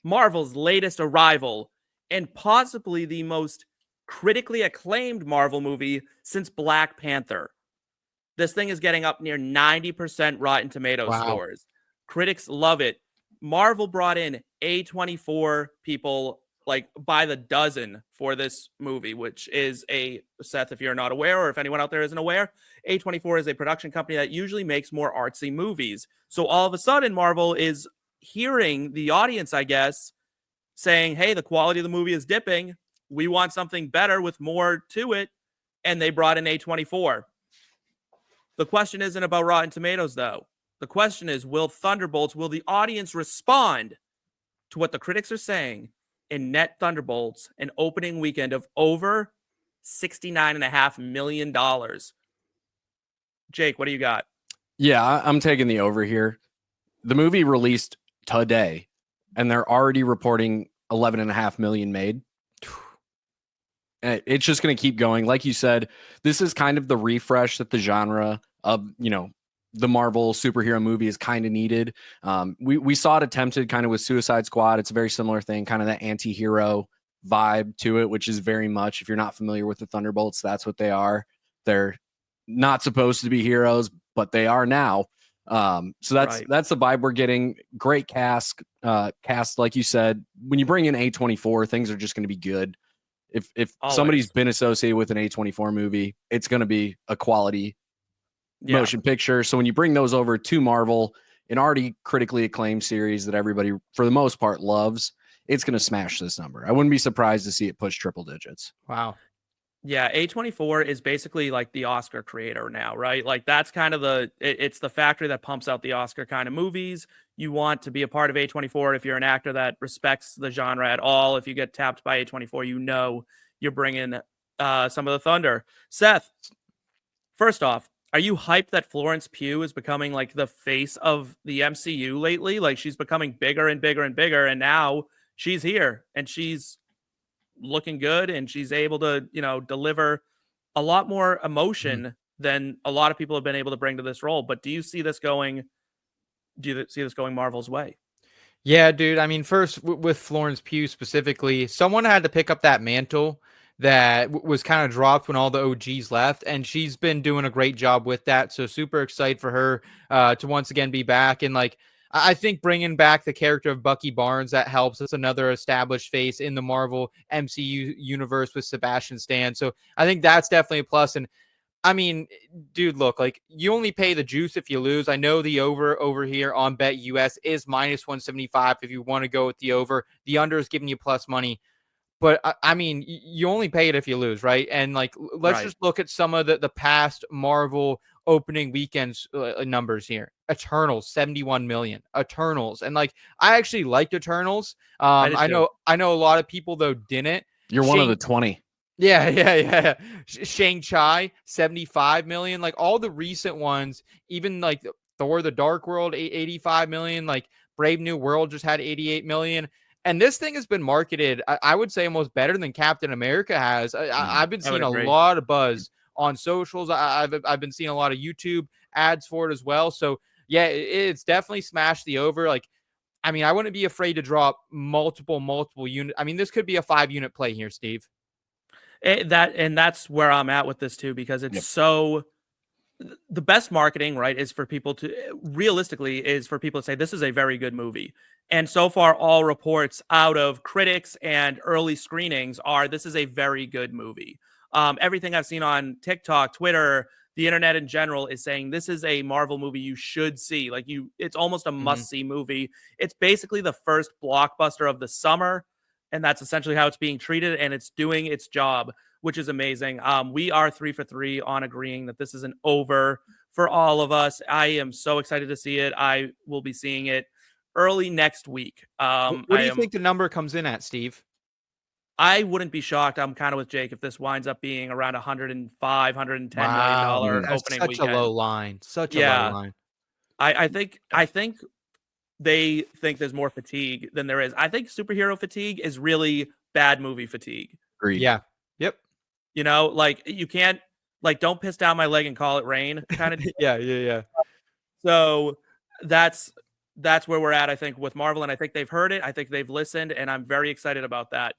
Marvel's latest arrival and possibly the most critically acclaimed Marvel movie since Black Panther. This thing is getting up near 90% Rotten Tomatoes Wow. scores. Critics love it. Marvel brought in A24 people like by the dozen for this movie, which is Seth, if you're not aware, or if anyone out there isn't aware, A24 is a production company that usually makes more artsy movies. So all of a sudden, Marvel is hearing the audience, I guess, saying, hey, the quality of the movie is dipping. We want something better with more to it. And they brought in A24. The question isn't about Rotten Tomatoes, though. The question is, will the audience respond to what the critics are saying in net Thunderbolts, an opening weekend of over $69.5 million? Jake, what do you got? Yeah, I'm taking the over here. The movie released today, and they're already reporting 11.5 million made. It's just going to keep going. Like you said, this is kind of the refresh that the genre of, the Marvel superhero movie is kind of needed. We saw it attempted kind of with Suicide Squad. It's a very similar thing, kind of that anti-hero vibe to it, which is very much, if you're not familiar with the Thunderbolts, that's what they are. They're not supposed to be heroes, but they are now. So that's the vibe we're getting. Great cast, like you said. When you bring in A24, things are just going to be good. If somebody's been associated with an A24 movie, it's going to be a quality motion picture. So when you bring those over to Marvel, an already critically acclaimed series that everybody, for the most part, loves, it's going to smash this number. I wouldn't be surprised to see it push triple digits. Wow. Yeah, A24 is basically like the Oscar creator now, right? Like that's kind of it's the factory that pumps out the Oscar kind of movies. You want to be a part of A24 if you're an actor that respects the genre at all. If you get tapped by A24, you're bringing some of the thunder. Seth, first off, are you hyped that Florence Pugh is becoming like the face of the MCU lately? Like she's becoming bigger and bigger and bigger, and now she's here and she's looking good and she's able to, deliver a lot more emotion than a lot of people have been able to bring to this role. But do you see this going Marvel's way? Yeah, dude. I mean, first with Florence Pugh specifically, someone had to pick up that mantle that was kind of dropped when all the OGs left, and she's been doing a great job with that. So super excited for her to once again be back. And like, I think bringing back the character of Bucky Barnes, that helps. It's another established face in the Marvel MCU universe with Sebastian Stan. So I think that's definitely a plus. And I mean, dude, look, like you only pay the juice if you lose. I know the over here on Bet US is -175 if you want to go with the over. The under is giving you plus money. But I mean, you only pay it if you lose, right? And like, let's just look at some of the past Marvel opening weekends numbers here. Eternals, 71 million. Eternals, and like, I actually liked Eternals. I know a lot of people though didn't. You're one of the 20. Yeah. Shang-Chi, 75 million. Like all the recent ones, even like Thor: The Dark World, 85 million. Like Brave New World just had 88 million. And this thing has been marketed, I would say, almost better than Captain America has. I've been seeing a lot of buzz on socials. I've been seeing a lot of YouTube ads for it as well. So, yeah, it's definitely smashed the over. Like, I mean, I wouldn't be afraid to drop multiple units. I mean, this could be a 5-unit play here, Steve. That's where I'm at with this, too, because it's so... The best marketing, right, is for people to say this is a very good movie. And so far, all reports out of critics and early screenings are this is a very good movie. Everything I've seen on TikTok, Twitter, the internet in general is saying this is a Marvel movie you should see. Like it's almost a must-see movie. It's basically the first blockbuster of the summer, and that's essentially how it's being treated, and it's doing its job, which is amazing. We are 3 for 3 on agreeing that this is an over for all of us. I am so excited to see it. I will be seeing it early next week. What do you think the number comes in at, Steve? I wouldn't be shocked. I'm kind of with Jake if this winds up being around $105, $110 million opening weekend. Such a low line. Such a low line. I think they think there's more fatigue than there is. I think superhero fatigue is really bad movie fatigue. Agreed. Yeah. Yep. Like you can't, like, don't piss down my leg and call it rain kind of. Yeah. So that's that's where we're at, I think, with Marvel, and I think they've heard it. I think they've listened, and I'm very excited about that.